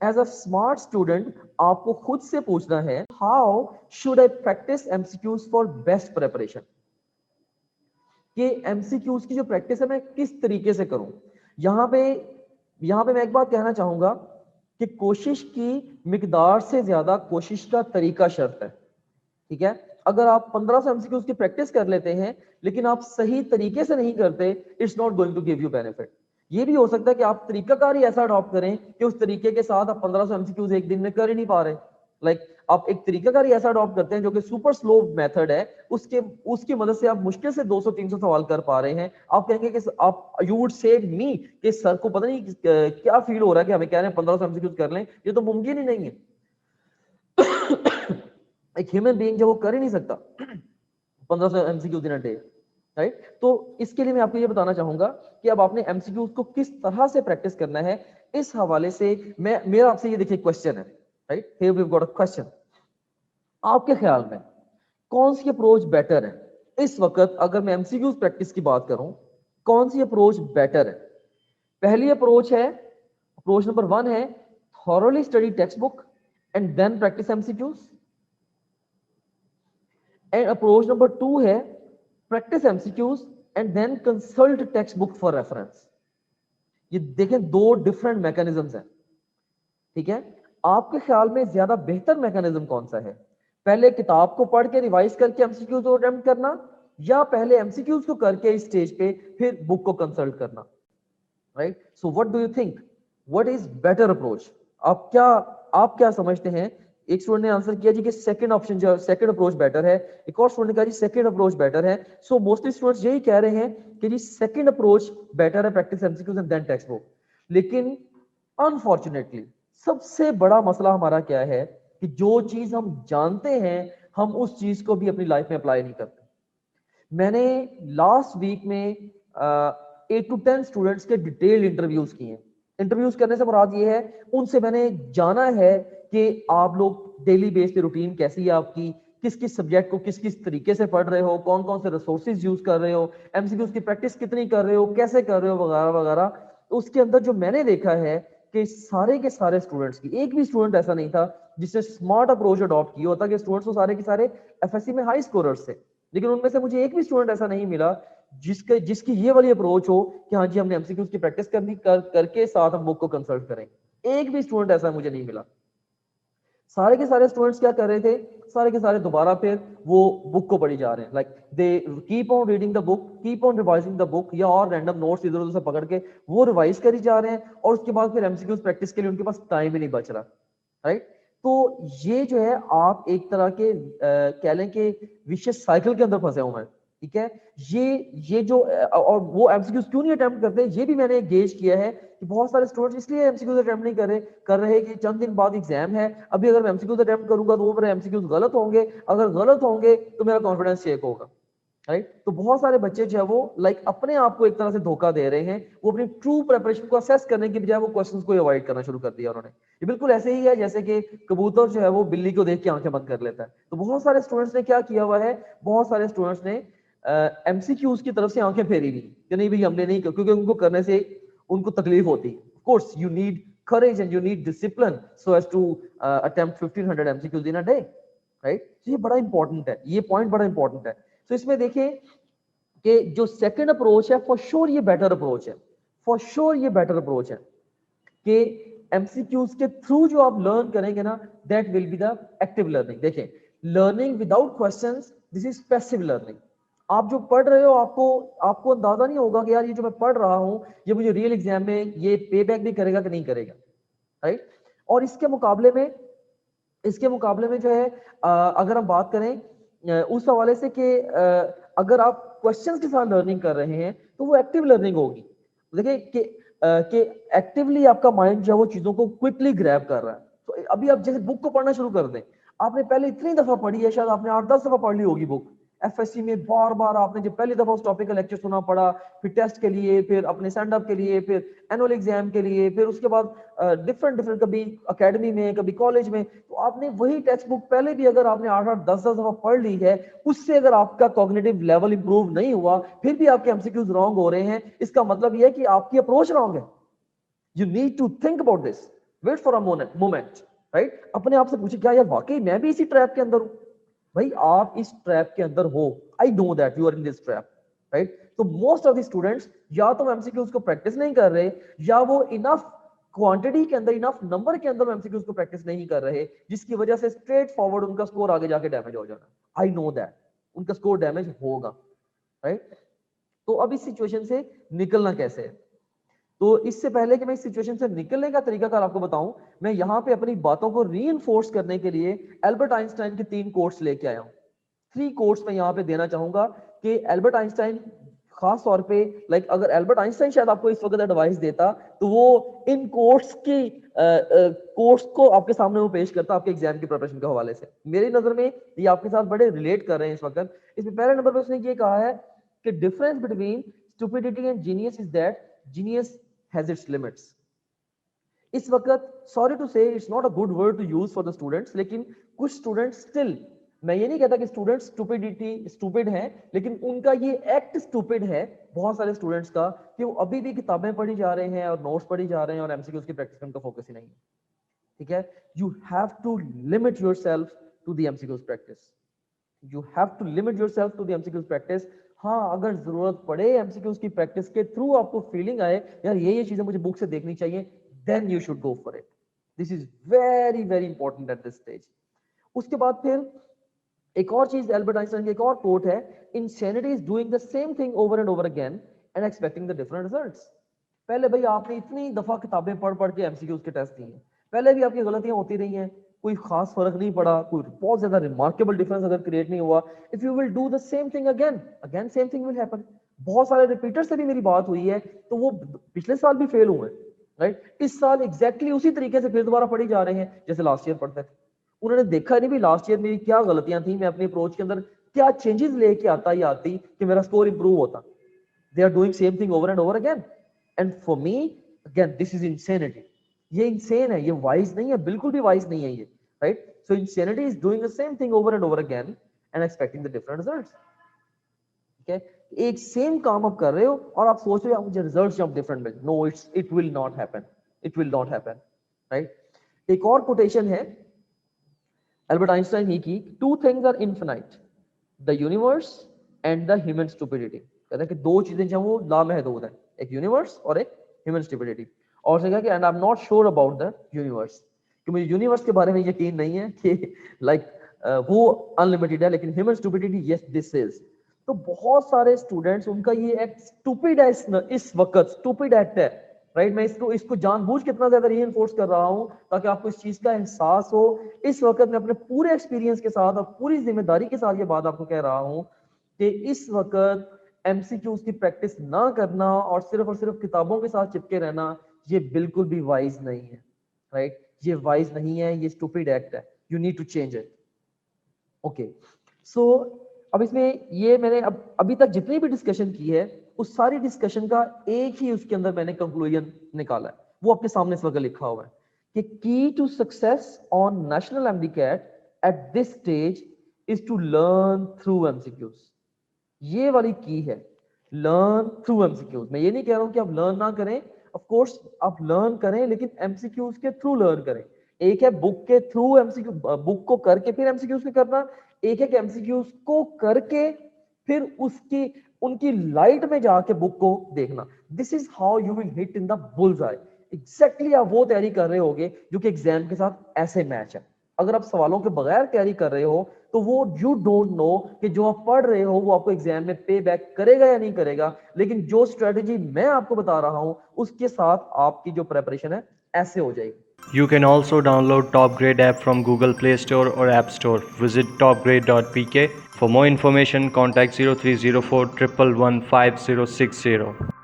As a smart student आपको खुद से पूछना है, how should I practice MCQs for best preparation, कि एमसीक्यूज की जो प्रैक्टिस है मैं किस तरीके से करूं। यहां पे मैं एक बात कहना चाहूंगा कि कोशिश की मिकदार से ज्यादा कोशिश का तरीका शर्त है। ठीक है, अगर आप 1500 एमसीक्यूज की प्रैक्टिस कर लेते हैं लेकिन आप सही तरीके से नहीं करते, it's not going to give you benefit. ये भी हो सकता है कि आप तरीकाकार ही ऐसा अडॉप्ट करें कि उस तरीके के साथ आप 1500 एमसीक्यूज एक दिन में कर ही नहीं पा रहे। आप एक तरीकाकार ही ऐसा अडॉप्ट करते हैं जो कि सुपर स्लो मेथड है, उसकी मदद से आप मुश्किल से 200-300 सवाल कर पा रहे हैं। आप कहेंगे कि आप यू वुड से मी कि सर को पता नहीं क्या फील हो रहा है कि हमें कह रहे हैं 1500 एमसीक्यूज कर लें, ये तो मुमकिन ही नहीं है। एक ह्यूमन बीइंग जो वो कर ही नहीं सकता 1500 MCQs in a day, right. तो इसके लिए मैं आपको ये बताना चाहूंगा कि अब आपने एमसीक्यूज को किस तरह से प्रैक्टिस करना है। इस हवाले से मेरा आपसे ये देखिए क्वेश्चन है, right, here we have got a question. आपके ख्याल में कौन सी अप्रोच बेटर है इस वक्त, अगर मैं एमसीक्यूज प्रैक्टिस की बात करूं, कौन सी अप्रोच बेटर है? पहली अप्रोच है, अप्रोच नंबर 1 है thoroughly study text book and then practice MCQs, and approach number 2 है practice MCQs and then consult text book for reference. ये देखें, दो डिफरेंट मैकेनिज्म्स हैं। ठीक है, आपके ख्याल में ज्यादा बेहतर मैकेनिज्म कौन सा है? पहले किताब को पढ़ के रिवाइज करके एमसीक्यूज को अटेम्प्ट करना, या पहले एमसीक्यूज को करके इस स्टेज पे फिर बुक को कंसल्ट करना, right? So what do you think, what is better approach? आप क्या समझते हैं? एक स्टूडेंट ने आंसर किया जी कि सेकंड ऑप्शन, जो सेकंड अप्रोच बेटर है। एक और स्टूडेंट ने कहा जी सेकंड अप्रोच बेटर है। सो मोस्टली स्टूडेंट्स यही कह रहे हैं कि जी सेकंड अप्रोच बेटर है, practice MCQs and then text book. लेकिन अनफॉर्चुनेटली सबसे बड़ा मसला हमारा क्या है कि जो चीज हम जानते हैं हम उस चीज को भी अपनी लाइफ में अप्लाई नहीं करते। मैंने लास्ट वीक में 8 to 10 स्टूडेंट्स के डिटेल इंटरव्यूज किए। इंटरव्यूज करने से मुराद ये है, उनसे मैंने जाना है कि आप लोग डेली बेस पे रूटीन कैसी है आपकी, किस किस सब्जेक्ट को किस किस तरीके से पढ़ रहे हो, कौन कौन से रिसोर्सेज यूज कर रहे हो, एमसीक्यूज की प्रैक्टिस कितनी कर रहे हो, कैसे कर रहे हो, वगैरह वगैरह। तो उसके अंदर जो मैंने देखा है कि सारे के सारे स्टूडेंट्स की, एक भी स्टूडेंट ऐसा नहीं था जिसने स्मार्ट अप्रोच अडॉप्ट किया होता, कि स्टूडेंट्स तो सारे के सारे एफएससी में हाई स्कोरर्स थे, लेकिन उनमें से मुझे एक भी स्टूडेंट ऐसा नहीं मिला जिसकी ये वाली अप्रोच हो कि हाँ जी हमने एमसीक्यूज की प्रैक्टिस करके साथ हम बुक को कंसल्ट करें। एक भी स्टूडेंट ऐसा मुझे नहीं मिला। सारे के सारे स्टूडेंट्स क्या कर रहे थे, सारे के सारे दोबारा फिर वो बुक को पढ़ी जा रहे हैं, like they keep on reading the book, keep on revising the book, या और रैंडम नोट्स इधर उधर से पकड़ के वो रिवाइज करी जा रहे हैं, और उसके बाद फिर एमसीक्यूज प्रैक्टिस के लिए उनके पास टाइम ही नहीं बच रहा, राइट। तो ये जो है आप एक तरह के कह लें कि विशियस साइकिल के अंदर फंसे हुए हैं। ठीक है, ये जो और वो एमसीक्यूज क्यों नहीं अटेम्प्ट करते, ये भी मैंने गेज किया है कि बहुत सारे स्टूडेंट्स इसलिए एमसीक्यूज अटेम्प्ट नहीं कर रहे कि चंद दिन बाद एग्जाम है, अभी अगर मैं एमसीक्यूज अटेम्प्ट करूंगा तो वो मेरे एमसीक्यूज गलत होंगे, अगर गलत होंगे तो मेरा कॉन्फिडेंस शेक होगा, राइट। तो बहुत सारे बच्चे जो है वो अपने आप को एक तरह से धोखा दे रहे हैं। वो अपनी ट्रू प्रिपरेशन को असेस करने की बजाय वो क्वेश्चंस को अवॉइड करना शुरू कर दिया उन्होंने। ये बिल्कुल ऐसे ही है जैसे कि कबूतर जो है वो बिल्ली को देख के आंखें बंद कर लेता है। तो बहुत सारे स्टूडेंट्स ने क्या किया हुआ है, बहुत सारे स्टूडेंट्स ने एमसीक्यूज की तरफ से आंखें फेरी हुई कि नहीं भाई हमने नहीं, क्योंकि उनको करने से उनको तकलीफ होती है। Of course you need courage and you need discipline so as to attempt 1500 MCQs in a day, right? तो ये बड़ा इंपॉर्टेंट है, ये पॉइंट बड़ा इंपॉर्टेंट है। तो इसमें देखें कि जो सेकंड अप्रोच है फॉर श्योर ये बेटर अप्रोच है, फॉर श्योर ये बेटर अप्रोच है कि एमसीक्यूज के थ्रू जो आप लर्न करेंगे ना, that will be the active learning. देखें, learning without questions, this is passive learning. आप जो पढ़ रहे हो आपको अंदाजा नहीं होगा कि यार ये जो मैं पढ़ रहा हूं ये मुझे रियल एग्जाम में ये पे बैक भी करेगा कि नहीं करेगा, राइट। और इसके मुकाबले में जो है अगर हम बात करें उस हवाले से कि अगर आप क्वेश्चंस के साथ लर्निंग कर रहे हैं तो वो एक्टिव लर्निंग होगी। देखिए कि एक्टिवली आपका माइंड जो है वो चीजों को क्विकली ग्रैब कर रहा है। तो अभी आप जैसे बुक को पढ़ना शुरू कर दें, आपने पहले इतनी दफा पढ़ी है, शायद आपने 8-10 दफा पढ़ ली होगी बुक। एफएससी में बार बार आपने जब पहली दफा उस टॉपिक का लेक्चर सुना पढ़ा, फिर टेस्ट के लिए, फिर अपने स्टैंड अप के लिए, फिर एनुअल एग्जाम के लिए, फिर उसके बाद डिफरेंट कभी एकेडमी में कभी कॉलेज में, तो आपने वही टेक्स्ट बुक पहले भी अगर आपने 8-8 10-10 दफा पढ़ ली है, उससे अगर आपका कॉग्निटिव लेवल इंप्रूव नहीं हुआ, फिर भी आपके एमसीक्यूज रॉन्ग हो रहे हैं, इसका मतलब यह है कि आपकी अप्रोच रॉन्ग है। You need to think about this. Wait for a moment, right? अपने आप से पूछे क्या यार वाकई मैं भी इसी ट्रैप के अंदर हूं? भाई आप इस ट्रैप के अंदर हो, I know that you are in this trap, right? तो मोस्ट ऑफ द स्टूडेंट्स या तो एमसीक्यूज को प्रैक्टिस नहीं कर रहे, या वो इनफ क्वांटिटी के अंदर, इनफ नंबर के अंदर एमसीक्यूज को प्रैक्टिस नहीं कर रहे, जिसकी वजह से स्ट्रेट फॉरवर्ड उनका स्कोर आगे जाके डैमेज हो जाना। आई नो दैट उनका स्कोर डैमेज होगा, राइट? तो अब इस सिचुएशन से निकलना कैसे है? तो इससे पहले कि मैं इस सिचुएशन से निकलने का तरीका आपको बताऊं, मैं यहां पे अपनी बातों को रीइंफोर्स करने के लिए एल्बर्ट आइंस्टाइन के 3 कोट्स लेके आया हूं। 3 कोट्स मैं यहां पे देना चाहूंगा कि एल्बर्ट आइंस्टाइन खास तौर पे, लाइक अगर एल्बर्ट आइंस्टाइन शायद आपको इस वक्त एडवाइस देता तो वो इन कोट्स की कोट्स को आपके सामने वो पेश करता आपके एग्जाम की प्रिपरेशन के हवाले से। मेरी नजर में ये आपके साथ बड़े रिलेट कर रहे हैं इस वक्त। इसमें पहले नंबर पर उसने ये कहा है कि difference between stupidity and genius is that genius has its limits। इस वक्त sorry to say it's not a good word to use for the students, लेकिन कुछ स्टूडेंट्स स्टिल, मैं ये नहीं कहता कि स्टूडेंट्स स्टूपिड हैं, लेकिन उनका ये एक्ट स्टूपिड है बहुत सारे स्टूडेंट्स का, कि वो अभी भी किताबें पढ़ी जा रहे हैं और नोट्स पढ़ी जा रहे हैं और एमसीक्यूज की प्रैक्टिस में उनका फोकस ही नहीं है। ठीक है, you have to limit yourself to the MCQs practice, you have to limit yourself to the MCQs practice. हाँ, अगर जरूरत पड़े एमसीक्यूज की प्रैक्टिस के थ्रू, आपको फीलिंग आए यार ये चीजें मुझे बुक से देखनी चाहिए, then you should go for it. This is very very important at this stage. उसके बाद फिर एक और चीज, एल्बर्ट आइंस्टाइन की एक और कोट है, insanity is doing the same thing over and over again and expecting the different results. पहले भाई आपने इतनी दफा किताबें पढ़ पढ़ के एमसीक्यूज के टेस्ट दिए, पहले भी आपकी गलतियां होती रही हैं, कोई खास फर्क नहीं पड़ा, कोई बहुत ज्यादा रिमार्केबल डिफरेंस अगर क्रिएट नहीं हुआ। If you will do the same thing again, again same thing will happen. बहुत सारे रिपीटर से भी मेरी बात हुई है, तो वो पिछले साल भी फेल हुए, राइट? इस साल एग्जैक्टली उसी तरीके से फिर दोबारा पढ़ी जा रहे हैं जैसे लास्ट ईयर पढ़ते थे। उन्होंने देखा नहीं भी लास्ट ईयर मेरी क्या गलतियां थी, मैं अपनी अप्रोच के अंदर क्या चेंजेस लेके आता या आती कि मेरा स्कोर इंप्रूव होता। They are doing same thing over and over again, and for me again this is insanity. ये इंसेन है, ये वाइज नहीं है, बिल्कुल भी वाइज नहीं है ये, right? So insanity is doing the same thing over and over again and expecting the different results. ठीक है, एक सेम काम आप कर रहे हो और आप सोच रहे हो मुझे रिजल्ट्स जब डिफरेंट मिले। No, it will not happen, it will not happen, right? एक और कोटेशन है एल्बर्ट आइंस्टाइन ही की, two things are infinite, the universe and the human stupidity. कहते हैं कि दो चीजें जो वो लामहदूद है, एक यूनिवर्स और एक ह्यूमन स्टुपिडिटी। और से कहा कि and I am not sure about the universe, कि मुझे यूनिवर्स के बारे में यकीन नहीं है कि लाइक वो अनलिमिटेड है, लेकिन human stupidity yes this is. तो बहुत सारे स्टूडेंट्स, उनका ये एक्ट स्टूपिड है, इस वक्त स्टूपिड एक्ट है, राइट? मैं इसको जानबूझ के इतना ज्यादा रीइंफोर्स कर रहा हूं ताकि आपको इस चीज का एहसास हो। इस वक्त मैं अपने पूरे एक्सपीरियंस के साथ और पूरी जिम्मेदारी के साथ ये बात आपको कह रहा हूं कि इस वक्त एमसीक्यूज की प्रैक्टिस ना करना और सिर्फ किताबों के साथ चिपके रहना, ये बिल्कुल भी वाइज नहीं है, राइट? ये वाइज नहीं है, ये स्टूपिड एक्ट है, you need to change it. Okay, so अब इसमें ये मैंने अभी तक जितनी भी डिस्कशन की है, उस सारी डिस्कशन का एक ही उसके अंदर मैंने कंक्लूजन निकाला है, वो आपके सामने इस वक्त लिखा हुआ है कि key to success on national MDCAT at this stage is to learn through MCQs. ये वाली की है, लर्न थ्रू एमसीक्यूज। मैं ये नहीं कह रहा हूं कि आप लर्न ना करें, ऑफ कोर्स आप लर्न करें, लेकिन एमसीक्यूज के थ्रू लर्न करें। एक है बुक के थ्रू एमसीक्यू, बुक को करके फिर एमसीक्यूज में करना, एक है कि एमसीक्यूज को करके फिर उसकी उनकी लाइट में जाके बुक को देखना। This is how you will hit in the bulls I. Exactly आप वो तैयारी कर रहे होगे जो कि एग्जाम के साथ ऐसे मैच है। अगर आप सवालों के बगैर तैयारी कर रहे हो तो वो यू डोंट नो कि जो आप पढ़ रहे हो वो आपको एग्जाम में पे बैक करेगा या नहीं करेगा, लेकिन जो स्ट्रेटेजी मैं आपको बता रहा हूं उसके साथ आपकी जो प्रिपरेशन है ऐसे हो जाएगी। You can also download TopGrade app from Google Play Store or App Store. Visit topgrade.pk. For more information, contact 0304 111 5060.